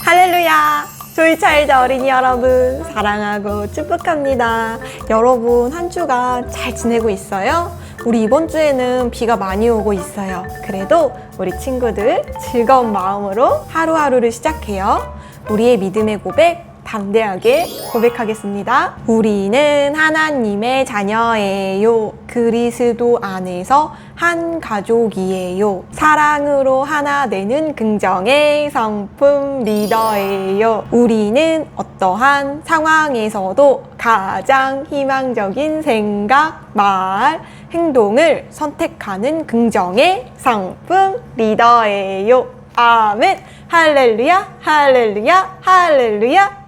할렐루야! 조이차일드 어린이 여러분, 사랑하고 축복합니다. 여러분, 한 주간 잘 지내고 있어요? 우리 이번 주에는 비가 많이 오고 있어요. 그래도 우리 친구들 즐거운 마음으로 하루하루를 시작해요. 우리의 믿음의 고백, 담대하게 고백하겠습니다. 우리는 하나님의 자녀예요. 그리스도 안에서 한 가족이에요. 사랑으로 하나 되는 긍정의 성품 리더예요. 우리는 어떠한 상황에서도 가장 희망적인 생각, 말, 행동을 선택하는 긍정의 성품 리더예요. 아멘. 할렐루야, 할렐루야, 할렐루야.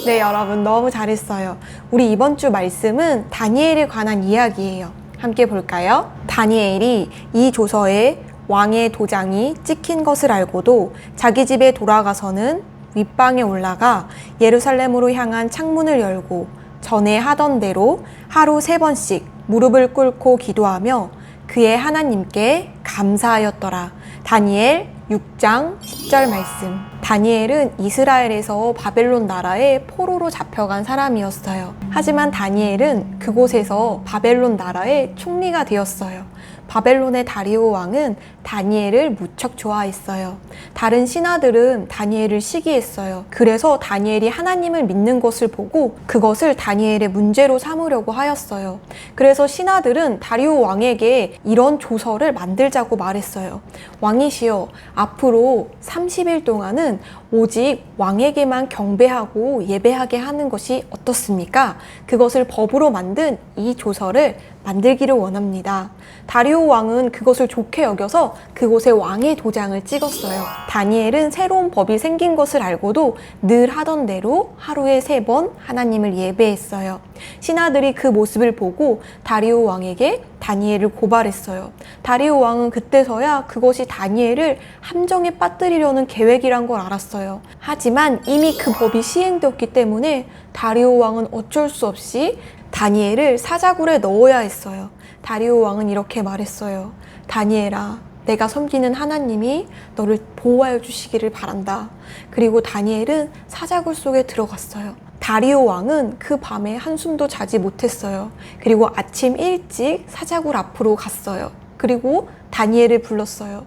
네, 여러분 너무 잘했어요. 우리 이번 주 말씀은 다니엘에 관한 이야기예요. 함께 볼까요? 다니엘이 이 조서에 왕의 도장이 찍힌 것을 알고도 자기 집에 돌아가서는 윗방에 올라가 예루살렘으로 향한 창문을 열고 전에 하던 대로 하루 3번씩 무릎을 꿇고 기도하며 그의 하나님께 감사하였더라. 다니엘 6장 10절 말씀. 다니엘은 이스라엘에서 바벨론 나라의 포로로 잡혀간 사람이었어요. 하지만 다니엘은 그곳에서 바벨론 나라의 총리가 되었어요. 바벨론의 다리오 왕은 다니엘을 무척 좋아했어요. 다른 신하들은 다니엘을 시기했어요. 그래서 다니엘이 하나님을 믿는 것을 보고 그것을 다니엘의 문제로 삼으려고 하였어요. 그래서 신하들은 다리오 왕에게 이런 조서를 만들자고 말했어요. 왕이시여, 앞으로 30일 동안은 오직 왕에게만 경배하고 예배하게 하는 것이 어떻습니까? 그것을 법으로 만든 이 조서를 만들기를 원합니다. 다리오 왕은 그것을 좋게 여겨서 그곳에 왕의 도장을 찍었어요. 다니엘은 새로운 법이 생긴 것을 알고도 늘 하던 대로 하루에 3번 하나님을 예배했어요. 신하들이 그 모습을 보고 다리오 왕에게 다니엘을 고발했어요. 다리오 왕은 그때서야 그것이 다니엘을 함정에 빠뜨리려는 계획이란 걸 알았어요. 하지만 이미 그 법이 시행되었기 때문에 다리오 왕은 어쩔 수 없이 다니엘을 사자굴에 넣어야 했어요. 다리오 왕은 이렇게 말했어요. 다니엘아, 내가 섬기는 하나님이 너를 보호하여 주시기를 바란다. 그리고 다니엘은 사자굴 속에 들어갔어요. 다리오 왕은 그 밤에 한숨도 자지 못했어요. 그리고 아침 일찍 사자굴 앞으로 갔어요. 그리고 다니엘을 불렀어요.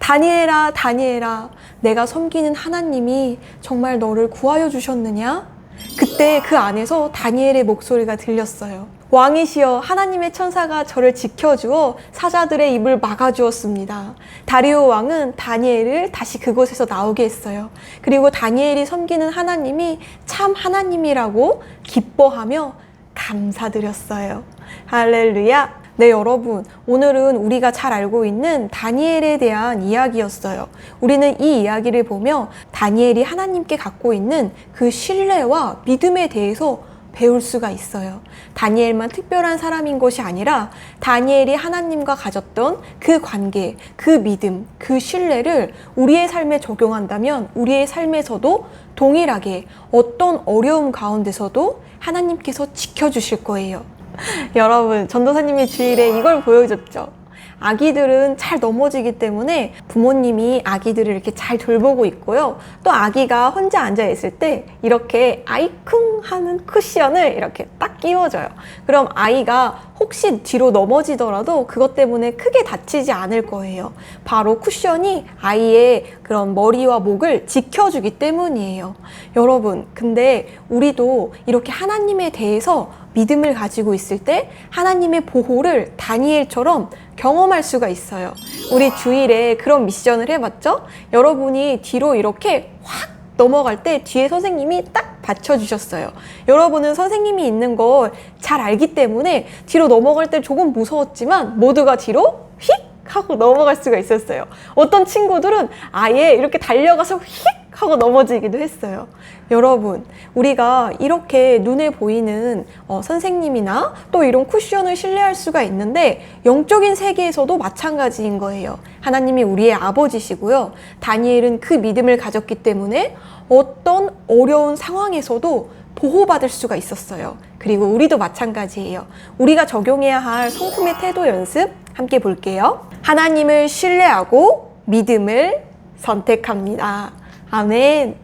다니엘아, 다니엘아, 내가 섬기는 하나님이 정말 너를 구하여 주셨느냐? 그때 그 안에서 다니엘의 목소리가 들렸어요. 왕이시여, 하나님의 천사가 저를 지켜주어 사자들의 입을 막아주었습니다. 다리오 왕은 다니엘을 다시 그곳에서 나오게 했어요. 그리고 다니엘이 섬기는 하나님이 참 하나님이라고 기뻐하며 감사드렸어요. 할렐루야. 네, 여러분, 오늘은 우리가 잘 알고 있는 다니엘에 대한 이야기였어요. 우리는 이 이야기를 보며 다니엘이 하나님께 갖고 있는 그 신뢰와 믿음에 대해서 배울 수가 있어요. 다니엘만 특별한 사람인 것이 아니라 다니엘이 하나님과 가졌던 그 관계, 그 믿음, 그 신뢰를 우리의 삶에 적용한다면 우리의 삶에서도 동일하게 어떤 어려움 가운데서도 하나님께서 지켜주실 거예요. 여러분, 전도사님이 주일에 이걸 보여줬죠. 아기들은 잘 넘어지기 때문에 부모님이 아기들을 이렇게 잘 돌보고 있고요. 또 아기가 혼자 앉아있을 때 이렇게 아이쿵 하는 쿠션을 이렇게 딱 끼워줘요. 그럼 아이가 혹시 뒤로 넘어지더라도 그것 때문에 크게 다치지 않을 거예요. 바로 쿠션이 아이의 그런 머리와 목을 지켜주기 때문이에요. 여러분, 근데 우리도 이렇게 하나님에 대해서 믿음을 가지고 있을 때 하나님의 보호를 다니엘처럼 경험할 수가 있어요. 우리 주일에 그런 미션을 해봤죠? 여러분이 뒤로 이렇게 확 넘어갈 때 뒤에 선생님이 딱 받쳐주셨어요. 여러분은 선생님이 있는 걸 잘 알기 때문에 뒤로 넘어갈 때 조금 무서웠지만 모두가 뒤로 휙 하고 넘어갈 수가 있었어요. 어떤 친구들은 아예 이렇게 달려가서 휙 하고 넘어지기도 했어요. 여러분, 우리가 이렇게 눈에 보이는 선생님이나 또 이런 쿠션을 신뢰할 수가 있는데 영적인 세계에서도 마찬가지인 거예요. 하나님이 우리의 아버지시고요. 다니엘은 그 믿음을 가졌기 때문에 어떤 어려운 상황에서도 보호받을 수가 있었어요. 그리고 우리도 마찬가지예요. 우리가 적용해야 할 성품의 태도 연습 함께 볼게요. 하나님을 신뢰하고 믿음을 선택합니다. 아멘.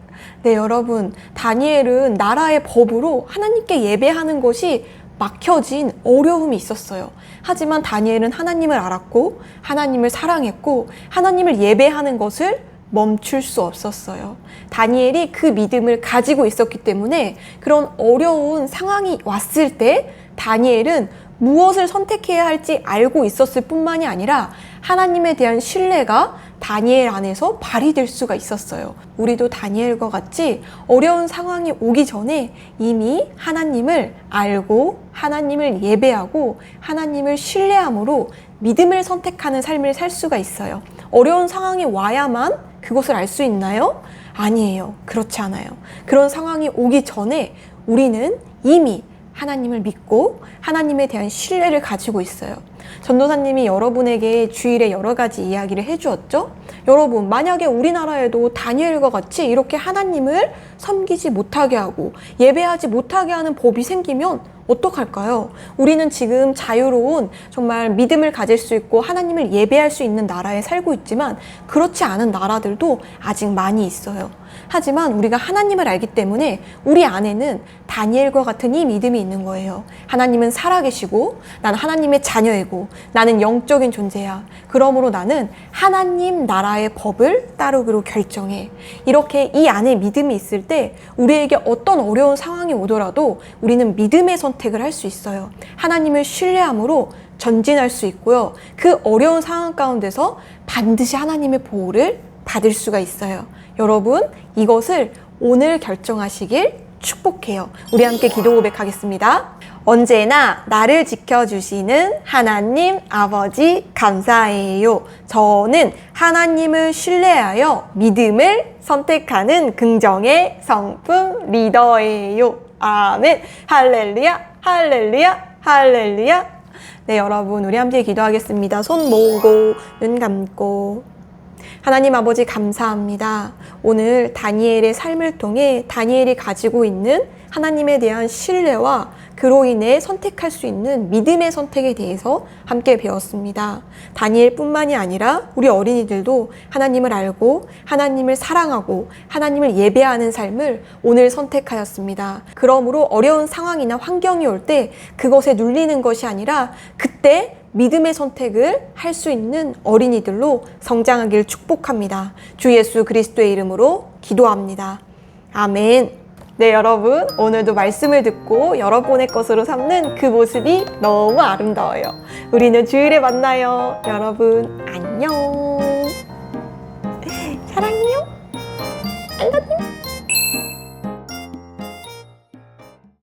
네, 여러분, 다니엘은 나라의 법으로 하나님께 예배하는 것이 막혀진 어려움이 있었어요. 하지만 다니엘은 하나님을 알았고 하나님을 사랑했고 하나님을 예배하는 것을 멈출 수 없었어요. 다니엘이 그 믿음을 가지고 있었기 때문에 그런 어려운 상황이 왔을 때 다니엘은 무엇을 선택해야 할지 알고 있었을 뿐만이 아니라 하나님에 대한 신뢰가 다니엘 안에서 발휘될 수가 있었어요. 우리도 다니엘과 같이 어려운 상황이 오기 전에 이미 하나님을 알고 하나님을 예배하고 하나님을 신뢰함으로 믿음을 선택하는 삶을 살 수가 있어요. 어려운 상황이 와야만 그것을 알 수 있나요? 아니에요. 그렇지 않아요. 그런 상황이 오기 전에 우리는 이미 하나님을 믿고 하나님에 대한 신뢰를 가지고 있어요. 전도사님이 여러분에게 주일에 여러 가지 이야기를 해주었죠? 여러분, 만약에 우리나라에도 다니엘과 같이 이렇게 하나님을 섬기지 못하게 하고 예배하지 못하게 하는 법이 생기면 어떡할까요? 우리는 지금 자유로운 정말 믿음을 가질 수 있고 하나님을 예배할 수 있는 나라에 살고 있지만 그렇지 않은 나라들도 아직 많이 있어요. 하지만 우리가 하나님을 알기 때문에 우리 안에는 다니엘과 같은 이 믿음이 있는 거예요. 하나님은 살아계시고 나는 하나님의 자녀이고 나는 영적인 존재야. 그러므로 나는 하나님 나라의 법을 따르기로 결정해. 이렇게 이 안에 믿음이 있을 때 우리에게 어떤 어려운 상황이 오더라도 우리는 믿음의 선택을 할 수 있어요. 하나님을 신뢰함으로 전진할 수 있고요. 그 어려운 상황 가운데서 반드시 하나님의 보호를 받을 수가 있어요. 여러분, 이것을 오늘 결정하시길 축복해요. 우리 함께 기도 고백하겠습니다. 언제나 나를 지켜주시는 하나님 아버지 감사해요. 저는 하나님을 신뢰하여 믿음을 선택하는 긍정의 성품 리더예요. 아멘. 할렐루야, 할렐루야, 할렐루야. 네, 여러분, 우리 함께 기도하겠습니다. 손 모으고 눈 감고. 하나님 아버지 감사합니다. 오늘 다니엘의 삶을 통해 다니엘이 가지고 있는 하나님에 대한 신뢰와 그로 인해 선택할 수 있는 믿음의 선택에 대해서 함께 배웠습니다. 다니엘뿐만이 아니라 우리 어린이들도 하나님을 알고 하나님을 사랑하고 하나님을 예배하는 삶을 오늘 선택하였습니다. 그러므로 어려운 상황이나 환경이 올 때 그것에 눌리는 것이 아니라 그때 믿음의 선택을 할 수 있는 어린이들로 성장하길 축복합니다. 주 예수 그리스도의 이름으로 기도합니다. 아멘. 네, 여러분, 오늘도 말씀을 듣고 여러분의 것으로 삼는 그 모습이 너무 아름다워요. 우리는 주일에 만나요. 여러분, 안녕. 사랑해요.